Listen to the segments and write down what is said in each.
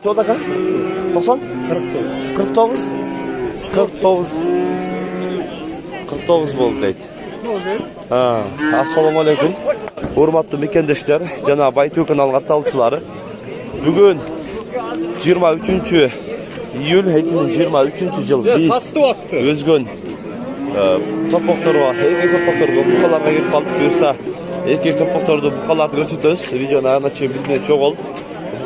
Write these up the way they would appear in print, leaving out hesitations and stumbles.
Çoğda kaç? 90? 49. 49. 49 boldu deydi. Assalamu alaikum. Hurmatlı mekendeşler, Cenab-ı Aytu kanalına katılımcıları. Bugün 23. iyul 2023 yıl biz özgün topokları var. Erkek topokları bu bukalarga gelip kalıp buyursa erkek topokları bukalardı görsetiriz. Videonun ayağına çekin bizden çok ol.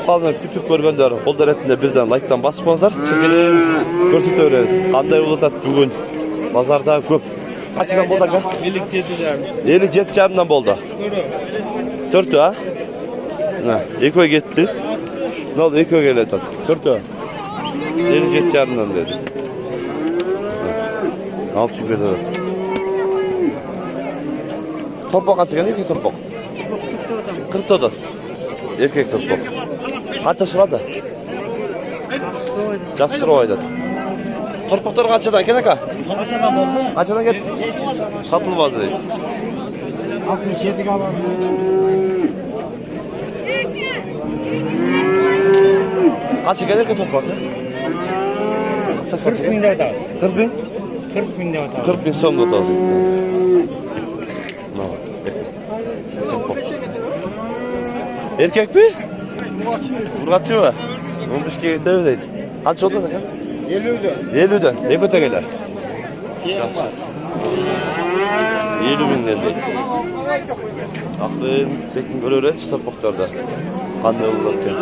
Bukalarını kütüp görgenler kolдар etinde birden like'tan basıpsаңыздар. Çekelim görsetip öğreniriz. Kanday ulatat bugün pazarda köp. Kaçından boldu aka? 57,5'dan boldu. 4 ha? Eko'ya gitti. Ne oldu? Eko'ya geldi tat. 4 ha? 57,5'dan dedi. Al çünkü de. Topok kaç gene ki topok? 49. Erkek topok. Kaça sırada? Жақсы ойдады. Torpaqlar kaçadan ekan aka? Kaçadan get? Satılmadı deydi. 67 alalım. Kaç ekan aka torpaq? 40 bin lira. 40 bin? 40 bin lira. 40 bin so'm o'tadi. Erkek mi? Urgatçı mı? 15 ga yetadi deydi. Qancha o'tadi aka? 50'den. Ne kötegeler? 50 binden deydi. Aklın sekin görürüz torpaqlarda. Qanday bo'lib ekan?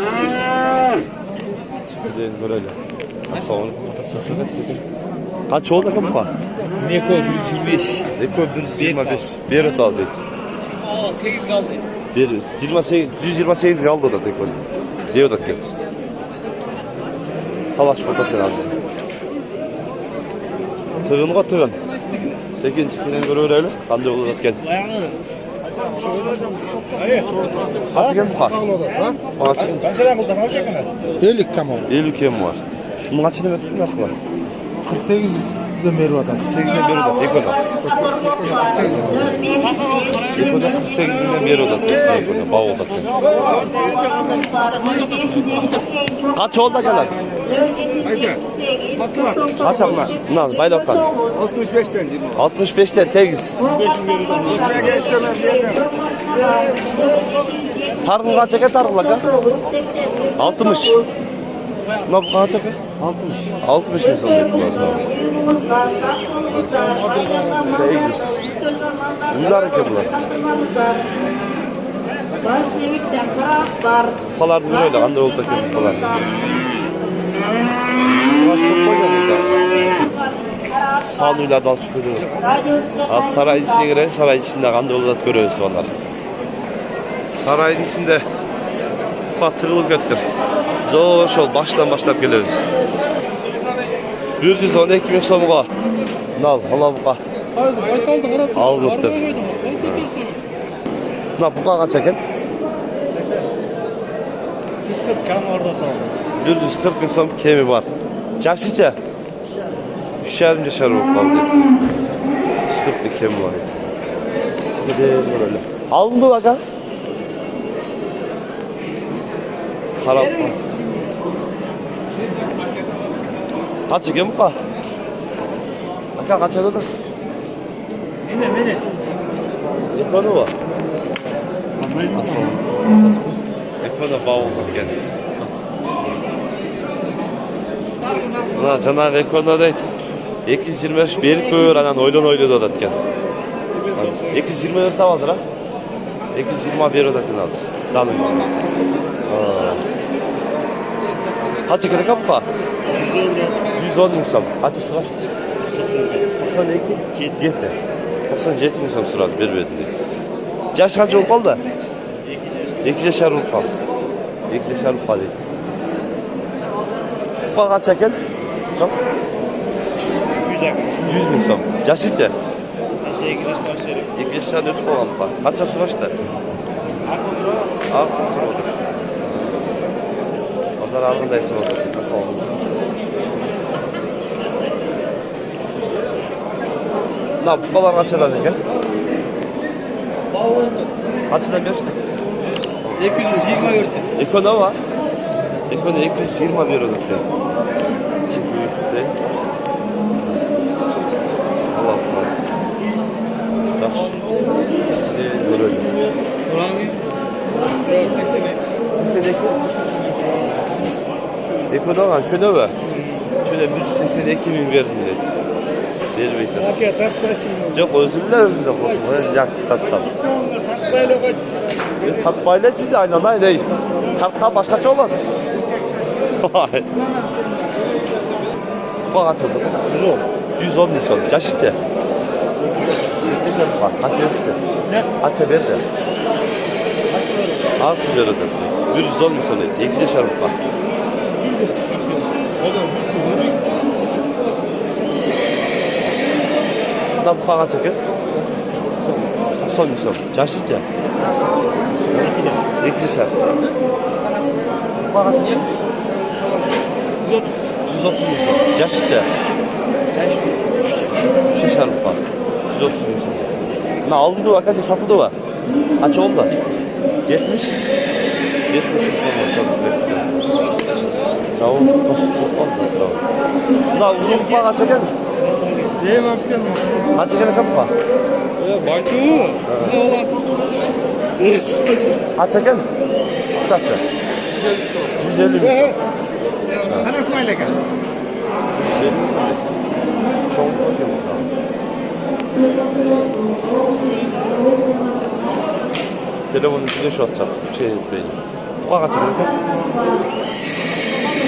Chiqdan ko'raylik. Asal. Kaç oldu aka bu? Neko 125. Neko 125. Bir ötaz et. 8 kaldı. 128 kaldı da Neko. Diyor da ki. Savaş batakın hazır. Tığın var tığın. Sekin çıkından görüyorlar. Kandı olur etken. Kaç gen bu kaç? Kaç gen? Kaçadan buldu sana çekene? 50 kamon. 50 kem var. Bunun kaçını verdim ne kadar? 48'den beri vatan. 48'den beri de Eko'da. Eko'da 48'den beri de Eko'da. Bağ oldu. Kaç oldu gelen? Ayşe, sattılar. Kaç abla? Bunlar bayla atkan. 65'ten 65'ten tegiz. 65'in beri vatan. Osman'a geçeceğim bir yerden. Targın kaç aka targın aka? 60. Ne bu kaç aka? 60 mi son bekliyor? Tegiz. Bunlar aka bunlar. Kalar böyle anda oldu ki kalar. Baş çok koyuyor burada. Sağlığıyla dans ediyor. Az sarayın içine girelim, sarayın içinde anda oldu görüyoruz onları. Sarayın içinde fatırılık götür. Zor ol, baştan başlayıp geliyoruz. 112 bin somuğa. Nal, Allah buka. Al götür. Ne buka kaç eken? 140 kam orada tamam. 140 bin som kemi var. Çarşıca? 3,5 yaşar olup kaldı. 140 bin kemi var. Çıkıdı böyle. Alındı baka. Harap. Kaç eken buka? Baka kaç adadasın? Mene. Ekonu var. Asıl. Ekonu bağ olmak yani. Buna Canan Eko'na deydi. 225 berip böğür anan oylu da atken. 224 tam hazır ha? 220 bir odatın hazır. Danım. Kaç ekene kapı? 110 bin som. Kaçı sıraştı? 92? 7. 97 bin som sıradı bir bedin deydi. Yaş kaç olup kaldı? 2 yaşar olup kaldı. 2 yaşar olup kaldı. Bu kaç eken? Çok? 100 bin som. Yaşıca? 2 yaştan aşağı. 2 yaştan ötüp olan mı? Kaça sıraştı? Akıl sıra olur. Pazar ağzındayız olur. Nasıl olur? Ne bu kadar kaçadan eken? Kaçadan geçti? 220 verdi. Ekonomi var. Ekonu 220 veriyorlar ya. Çek büyüklükte. Allah Allah. Taş. Hadi görelim. Buranın 82. Eko'dan al şöyle ver. Şöyle 182 bin verdim dedi. Dedi bekle. Hadi tatlı için. Yok özür dilerim size korkma. Yak tatlı. Böyle kaç. Tatbayla siz aynı olay değil. Tatlı başkaça olan. Vay. Bak atıldı. 110 bin son. Caş işte. Bak kaç işte. Kaç haber de. Alt lira da. 110 bin son. 2 yaşar bak. Bundan bu kadar çekin. 90 bin son. Caş işte. 2 yaşar. Bu kadar çekin. 130 bin son. Caş işte. 3 yaşar bak. 130 bin son. Ne alındı var kaç satıldı var. Kaç oldu? 70. 70 Çavuz koşuk oldu. Buna uzun kupa kaç çeker? Ne yapıyorsun? Kaç çeker kupa? Baytu. Ne olan? Kaç çeker? Kısası. 150 bin. Ana İsmail'e gel. 150 bin. Çok koyuyor bakalım. Telefonun içine şu atacağım. Şey etmeyin. Kupa kaç çeker?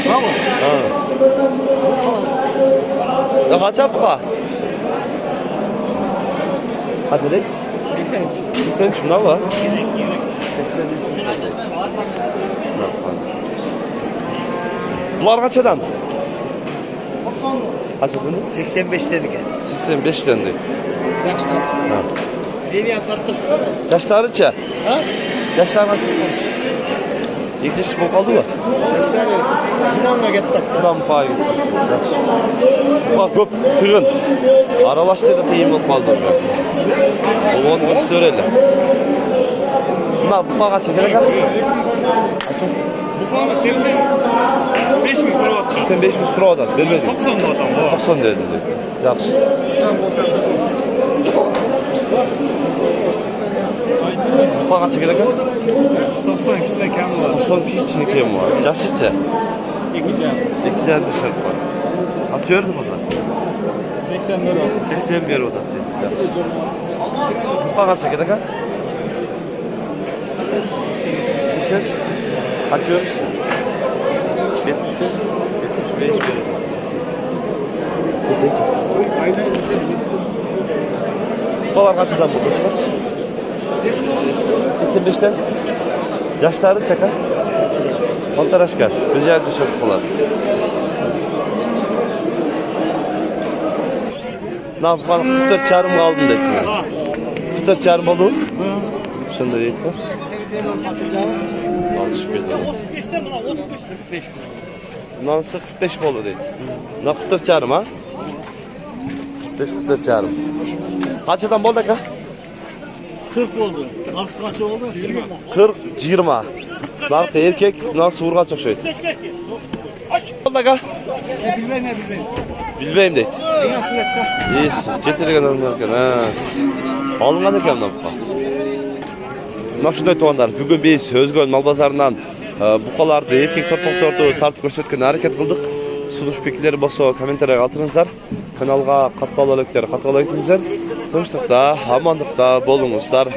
Bravo. Ha. Ne kaç kupa? Kaç edik? 83 mi ne var? 83 mi? Bunlar kaç eden? Kaç eden? 85 dedik ya. 85 dendi. Jackson. Ha. Beni tartıştık mı? Yaşları çe? Ha? Yaşlar kaç? İlk yaşı bok aldı mı? Jackson. İnanma gitti. Buradan pay gitti. Bak köp tığın. Aralaştırıp iyi olmalı da. O onu gösterelim. Bunlar bu kadar çekerek al. Açın. Bu konu 85 mi kuru atacak? 85 bin sıra odan. Vermedim. 90 da adam bu. 90 dedi. Yaxşı. Bu kadar çekerek al. 90 kişide kem var. 90 kişi için ikiye mi var? Yaşlı çe. Yıkacağım. Güzel bir şart var. Atıyordum o zaman. 80 lira. 81 oda. Bu kadar çekerek al. 80. Atıyoruz. 75. 75 bir. Bu da çok. Aynen. Dolar kaçından bulduk? 85'ten. Yaşları çakar. Kontaraşka. Güzel bir şey bular. Ne yapalım? 44 çarım kaldım dedi. 44 çarım oldu. Şunu da dedik. Alışık bir de. 35'te mi lan? 35. Bundan sonra 45 mi oldu dedi. Ne 44 çarım ha? 44 çarım. Kaç adam oldu ka? 40 oldu. Kaç oldu? 20. 40 20. Nartı erkek nasıl vurgan çok şeydi. Oldu ka? Bilmem. Bilmeyim deydi. En asılette. İyisi, çetirgen alınırken ha. Alıngan ekan da bu. Naşınday toğanlar, bugün biz Özgön Malbazarından buqalardı, erkek topmoqtordu tartib ko'rsatgan harakat qildik. Sunuş pikleri boso kommentariya qoldiringizlar. Kanalga qattiq olinglar, qattiq olinglar. Tinchlikda, amonlikda bo'lingizlar.